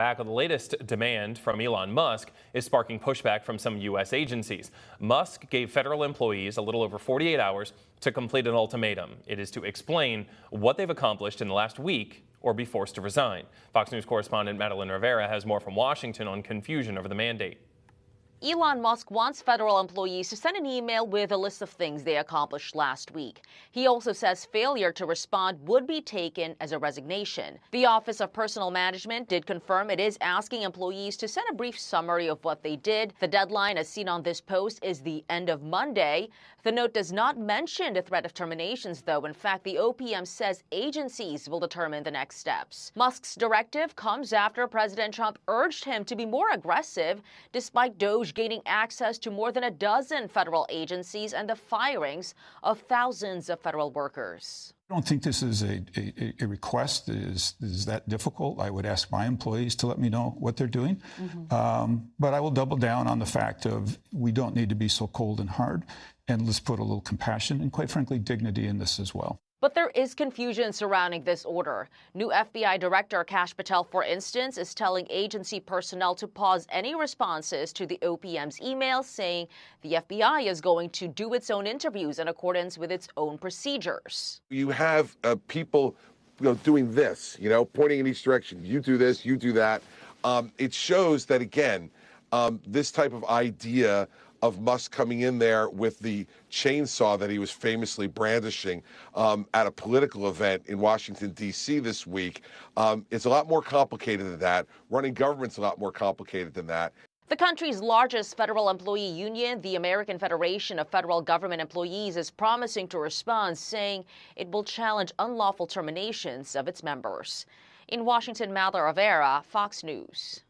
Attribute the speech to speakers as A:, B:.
A: Back on the latest demand from Elon Musk is sparking pushback from some U.S. agencies. Musk gave federal employees a little over 48 hours to complete an ultimatum. It is to explain what they've accomplished in the last week or be forced to resign. Fox News correspondent Madeline Rivera has more from Washington on confusion over the mandate.
B: Elon Musk wants federal employees to send an email with a list of things they accomplished last week. He also says failure to respond would be taken as a resignation. The Office of Personnel Management did confirm it is asking employees to send a brief summary of what they did. The deadline, as seen on this post, is the end of Monday. The note does not mention the threat of terminations, though. In fact, the OPM says agencies will determine the next steps. Musk's directive comes after President Trump urged him to be more aggressive, despite DOJ gaining access to more than a dozen federal agencies and the firings of thousands of federal workers.
C: I don't think this is a request that is that difficult. I would ask my employees to let me know what they're doing. But I will double down on the fact of we don't need to be so cold and hard, and let's put a little compassion and, quite frankly, dignity in this as well.
B: But there is confusion surrounding this order. New FBI Director Kash Patel, for instance, is telling agency personnel to pause any responses to the OPM's emails, saying the FBI is going to do its own interviews in accordance with its own procedures.
D: You have people, doing this, pointing in each direction. You do this, you do that. It shows that, again, this type of idea of Musk coming in there with the chainsaw that he was famously brandishing at a political event in Washington, D.C. this week. It's a lot more complicated than that. Running government's a lot more complicated than that.
B: The country's largest federal employee union, the American Federation of Federal Government Employees, is promising to respond, saying it will challenge unlawful terminations of its members. In Washington, Madeline Rivera, Fox News.